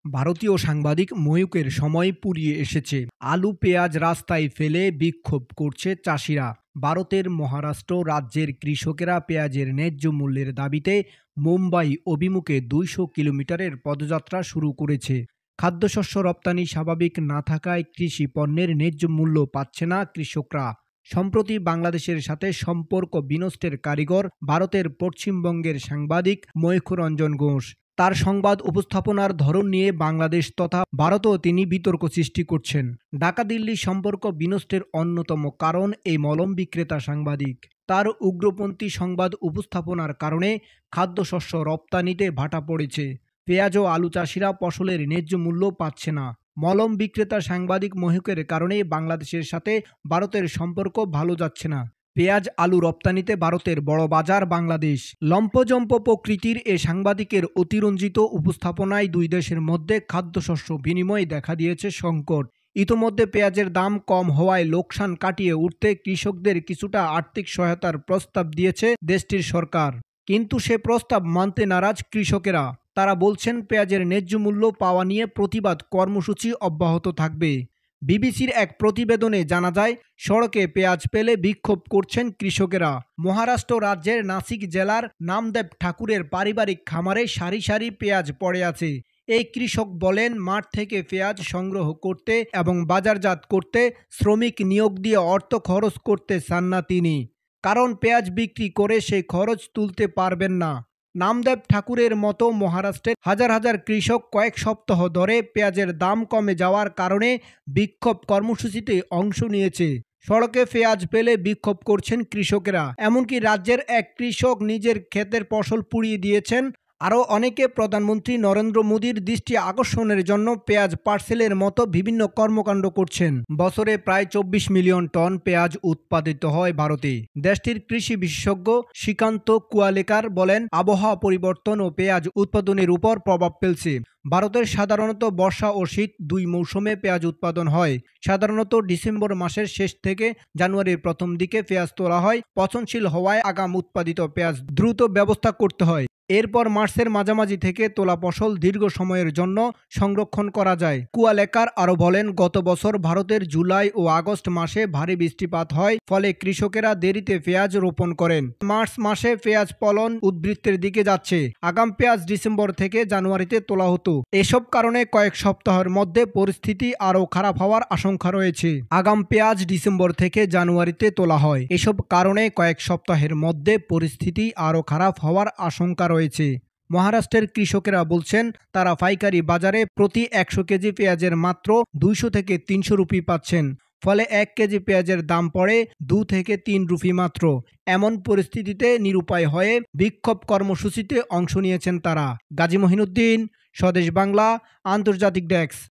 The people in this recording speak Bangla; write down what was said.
ভারতীয় সাংবাদিক ময়ূকের সময় ফুরিয়ে এসেছে। আলু পেঁয়াজ রাস্তায় ফেলে বিক্ষোভ করছে চাষিরা। ভারতের মহারাষ্ট্র রাজ্যের কৃষকেরা পেঁয়াজের ন্যায্য মূল্যের দাবিতে মুম্বাই অভিমুখে ২০০ কিলোমিটারের পদযাত্রা শুরু করেছে। খাদ্যশস্য রপ্তানি স্বাভাবিক না থাকায় কৃষি পণ্যের ন্যায্য মূল্য পাচ্ছে না কৃষকরা। সম্প্রতি বাংলাদেশের সাথে সম্পর্ক বিনষ্টের কারিগর ভারতের পশ্চিমবঙ্গের সাংবাদিক ময়ূখরঞ্জন ঘোষ। তার সংবাদ উপস্থাপনার ধরন নিয়ে বাংলাদেশ তথা ভারতও তিনি বিতর্ক সৃষ্টি করছেন। ঢাকা দিল্লি সম্পর্ক বিনষ্টের অন্যতম কারণ এই মলম বিক্রেতা সাংবাদিক। তার উগ্রপন্থী সংবাদ উপস্থাপনার কারণে খাদ্যশস্য রপ্তানিতে ভাটা পড়েছে। পেঁয়াজ ও আলু চাষিরা ফসলের ন্যায্য মূল্য পাচ্ছে না। মলম বিক্রেতা সাংবাদিক ময়ূকের কারণে বাংলাদেশের সাথে ভারতের সম্পর্ক ভালো যাচ্ছে না। পেঁয়াজ আলু রপ্তানিতে ভারতের বড় বাজার বাংলাদেশ। লম্পজম্প প্রকৃতির এ সাংবাদিকের অতিরঞ্জিত উপস্থাপনায় দুই দেশের মধ্যে খাদ্যশস্য বিনিময়ে দেখা দিয়েছে সংকট। ইতোমধ্যে পেঁয়াজের দাম কম হওয়ায় লোকসান কাটিয়ে উঠতে কৃষকদের কিছুটা আর্থিক সহায়তার প্রস্তাব দিয়েছে দেশটির সরকার। কিন্তু সে প্রস্তাব মানতে নারাজ কৃষকেরা। তারা বলছেন পেঁয়াজের ন্যায্য মূল্য পাওয়া নিয়ে প্রতিবাদ কর্মসূচি অব্যাহত থাকবে। বিবিসির এক প্রতিবেদনে জানা যায়, সড়কে পেঁয়াজ পেলে বিক্ষোভ করছেন কৃষকেরা। মহারাষ্ট্র রাজ্যের নাসিক জেলার নামদেব ঠাকুরের পারিবারিক খামারে সারি সারি পেঁয়াজ পড়ে আছে। এই কৃষক বলেন, মাঠ থেকে পেঁয়াজ সংগ্রহ করতে এবং বাজারজাত করতে শ্রমিক নিয়োগ দিয়ে অর্থ খরচ করতে চান না তিনি। কারণ পেঁয়াজ বিক্রি করে সেই খরচ তুলতে পারবেন না। নামদেব ঠাকুরের মতো মহারাষ্ট্রের হাজার হাজার কৃষক কয়েক সপ্তাহ ধরে পেঁয়াজের দাম কমে যাওয়ার কারণে বিক্ষোভ কর্মসূচিতে অংশ নিয়েছে। সড়কে পেঁয়াজ পেলে বিক্ষোভ করছেন কৃষকেরা। এমনকি রাজ্যের এক কৃষক নিজের ক্ষেতের ফসল পুড়িয়ে দিয়েছেন। আরও অনেকে প্রধানমন্ত্রী নরেন্দ্র মোদীর দৃষ্টি আকর্ষণের জন্য পেঁয়াজ পার্সেলের মতো বিভিন্ন কর্মকাণ্ড করছেন। বছরে প্রায় ২৪ মিলিয়ন টন পেঁয়াজ উৎপাদিত হয় ভারতে। দেশটির কৃষি বিশেষজ্ঞ শ্রীকান্ত কুয়ালেকার বলেন, আবহাওয়া পরিবর্তন ও পেঁয়াজ উৎপাদনের উপর প্রভাব ফেলছে। ভারতের সাধারণত বর্ষা ও শীত দুই মৌসুমে পেঁয়াজ উৎপাদন হয়। সাধারণত ডিসেম্বর মাসের শেষ থেকে জানুয়ারির প্রথম দিকে পেঁয়াজ তোলা হয়। পচনশীল হওয়ায় আগাম উৎপাদিত পেঁয়াজ দ্রুত ব্যবস্থা করতে হয়। এরপর মার্চের মাঝামাঝি থেকে তোলা ফসল দীর্ঘ সময়ের জন্য সংরক্ষণ করা যায়। কুয়ালেকার আরও বলেন, গত বছর ভারতের জুলাই ও আগস্ট মাসে ভারী বৃষ্টিপাত হয়, ফলে কৃষকেরা দেরিতে পেঁয়াজ রোপণ করেন। মার্চ মাসে পেঁয়াজ ফলন উদ্বৃত্তের দিকে যাচ্ছে। আগাম পেঁয়াজ ডিসেম্বর থেকে জানুয়ারিতে তোলা হতো। এসব কারণে কয়েক সপ্তাহের মধ্যে পরিস্থিতি আরও খারাপ হওয়ার আশঙ্কা রয়েছে। আগাম পেঁয়াজ ডিসেম্বর থেকে জানুয়ারিতে তোলা হয়। এসব কারণে কয়েক সপ্তাহের মধ্যে পরিস্থিতি আরও খারাপ হওয়ার আশঙ্কা রয়েছে। মহারাষ্ট্রের কৃষকেরা বলছেন, তারা পাইকারি বাজারে প্রতি ১০০ কেজি পেঁয়াজের মাত্র ২০০ থেকে ৩০০ রুপি পাচ্ছেন। ফলে ১ কেজি পেঁয়াজের দাম পড়ে ২ থেকে ৩ রুপি মাত্র। এমন পরিস্থিতিতে নিরুপায় হয়ে বিক্ষোভ কর্মসূচিতে অংশ নিয়েছেন তারা। গাজী মহিনুদ্দিন, স্বদেশ বাংলা, আন্তর্জাতিক ডেস্ক।